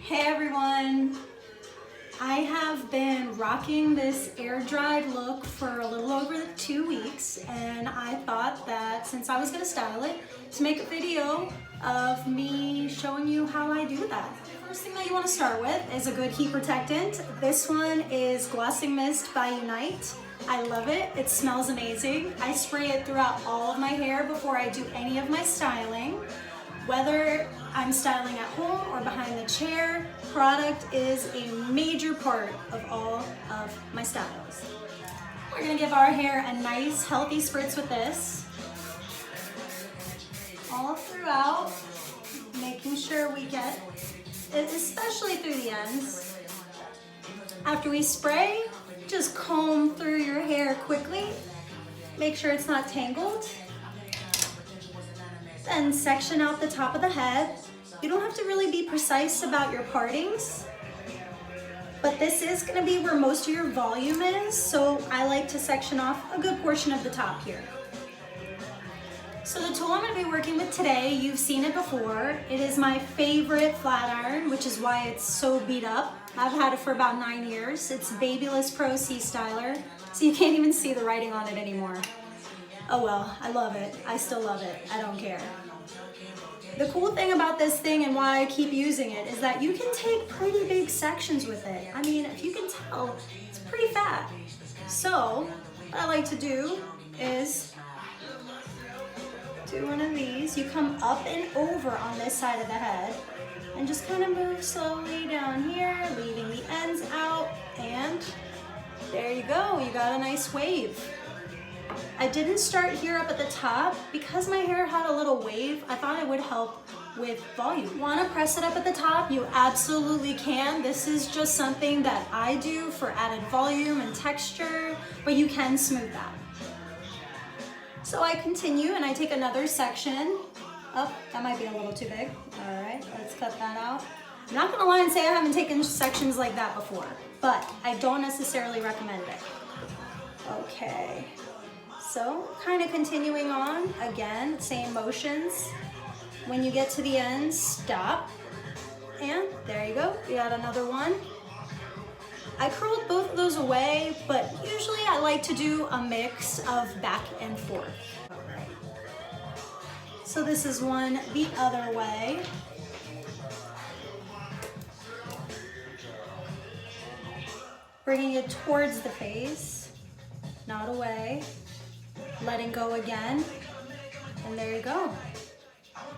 Hey everyone! I have been rocking this air dried look for a little over 2 weeks, and I thought that since I was going to style it, to make a video of me showing you how I do that. The first thing that you want to start with is a good heat protectant. This one is Glossing Mist by Unite. I love it. It smells amazing. I spray it throughout all of my hair before I do any of my styling. Whether I'm styling at home or behind the chair, product is a major part of all of my styles. We're gonna give our hair a nice healthy spritz with this. All throughout, making sure we get it, especially through the ends. After we spray, just comb through your hair quickly. Make sure it's not tangled. Then section out the top of the head. You don't have to really be precise about your partings, but this is going to be where most of your volume is, so I like to section off a good portion of the top here. So the tool I'm going to be working with today, you've seen it before. It is my favorite flat iron, which is why it's so beat up. I've had it for about 9 years. It's Babyliss Pro C-Styler, so you can't even see the writing on it anymore. Oh well, I love it. I still love it. I don't care. The cool thing about this thing and why I keep using it is that you can take pretty big sections with it. I mean, if you can tell, it's pretty fat. So, what I like to do is do one of these. You come up and over on this side of the head and just kind of move slowly down here, leaving the ends out, and there you go. You got a nice wave. I didn't start here up at the top because my hair had a little wave. I thought it would help with volume. Want to press it up at the top? You absolutely can. This is just something that I do for added volume and texture, but you can smooth that. So I continue and I take another section. Oh, that might be a little too big. All right, let's cut that out. I'm not gonna lie and say I haven't taken sections like that before, but I don't necessarily recommend it. Okay. So, kind of continuing on, again, same motions. When you get to the end, stop. And there you go, you got another one. I curled both of those away, but usually I like to do a mix of back and forth. So this is one the other way. Bringing it towards the face, not away. Letting go again, and there you go.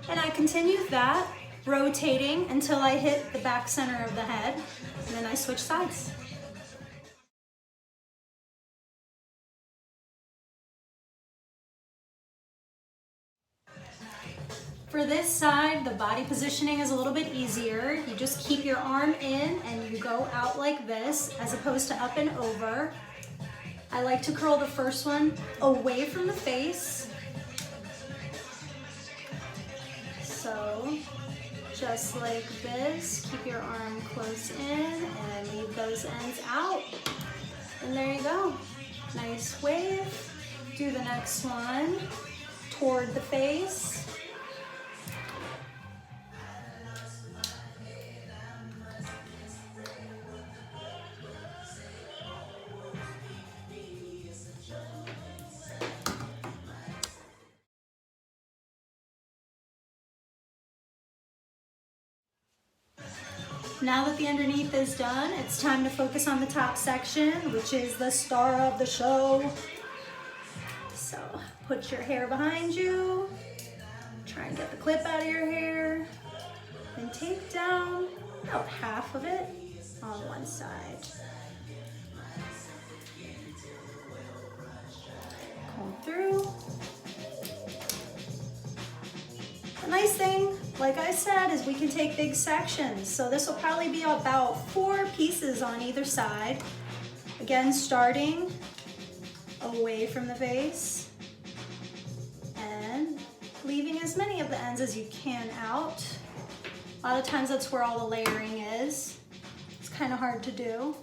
And I continue that, rotating until I hit the back center of the head, and then I switch sides. For this side, the body positioning is a little bit easier. You just keep your arm in and you go out like this, as opposed to up and over. I like to curl the first one away from the face. So, just like this, keep your arm close in and leave those ends out. And there you go. Nice wave. Do the next one toward the face. Now that the underneath is done, it's time to focus on the top section, which is the star of the show. So put your hair behind you, try and get the clip out of your hair, and take down about half of it on one side. Comb through. The nice thing, like I said, is we can take big sections. So this will probably be about 4 pieces on either side. Again, starting away from the face and leaving as many of the ends as you can out. A lot of times that's where all the layering is. It's kind of hard to do.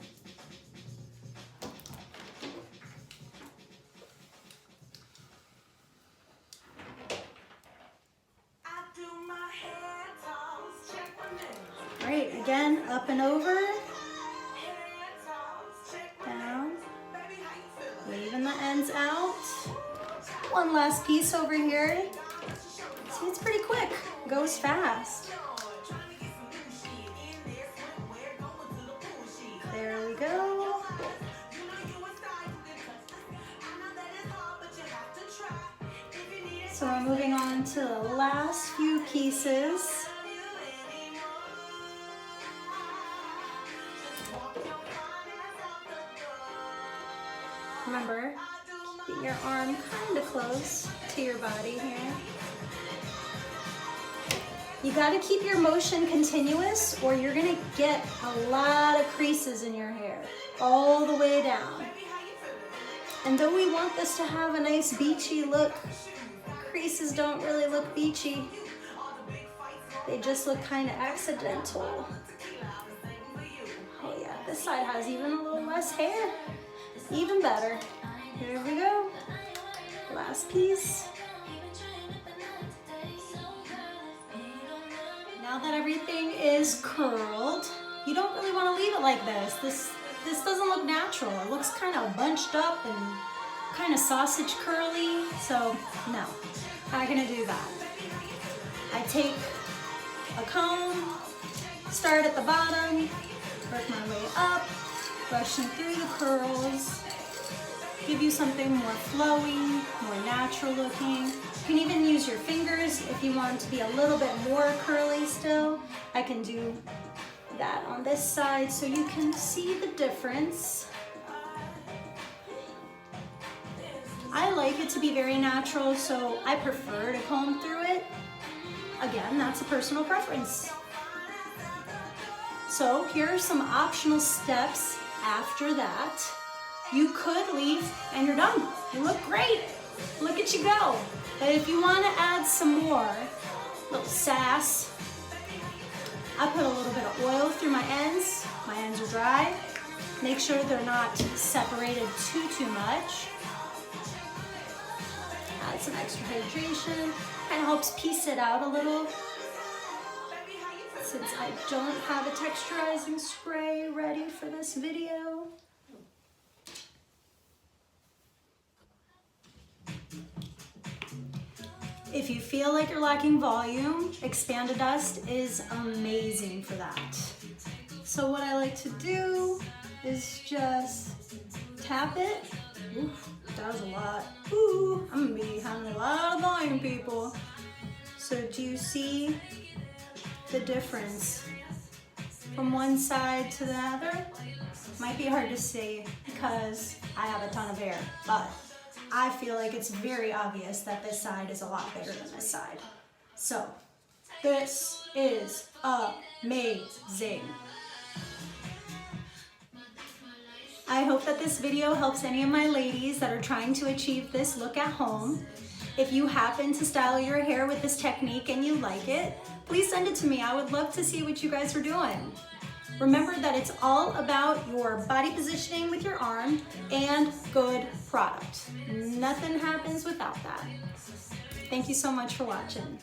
Great, Again, up and over, down, leaving the ends out. One last piece over here. See, it's pretty quick, goes fast. There we go. So we're moving on to the last few pieces. Remember, keep your arm kind of close to your body here. You gotta keep your motion continuous or you're gonna get a lot of creases in your hair, all the way down. And don't we want this to have a nice beachy look? Creases don't really look beachy. They just look kind of accidental. Oh yeah, this side has even a little less hair. Even better. Here we go. Last piece. Now that everything is curled, you don't really want to leave it like this. This doesn't look natural. It looks kind of bunched up and kind of sausage curly. So no, not gonna do that. I take a comb, start at the bottom, work my way up, brushing through the curls, give you something more flowy, more natural looking. You can even use your fingers if you want it to be a little bit more curly still. I can do that on this side so you can see the difference. I like it to be very natural, so I prefer to comb through it. Again, that's a personal preference. So here are some optional steps after that. You could leave and you're done. You look great. Look at you go. But if you want to add some more, little sass, I put a little bit of oil through my ends. My ends are dry. Make sure they're not separated too much. Add some extra hydration. Kind of helps piece it out a little. Since I don't have a texturizing spray ready for this video. If you feel like you're lacking volume, Expanda Dust is amazing for that. So what I like to do is just tap it. Oof, that was a lot. Ooh, I'm gonna be having a lot of volume, people. So do you see the difference from one side to the other? Might be hard to see because I have a ton of hair, but I feel like it's very obvious that this side is a lot bigger than this side. So this is amazing. I hope that this video helps any of my ladies that are trying to achieve this look at home. If you happen to style your hair with this technique and you like it, please send it to me. I would love to see what you guys are doing. Remember that it's all about your body positioning with your arm and good product. Nothing happens without that. Thank you so much for watching.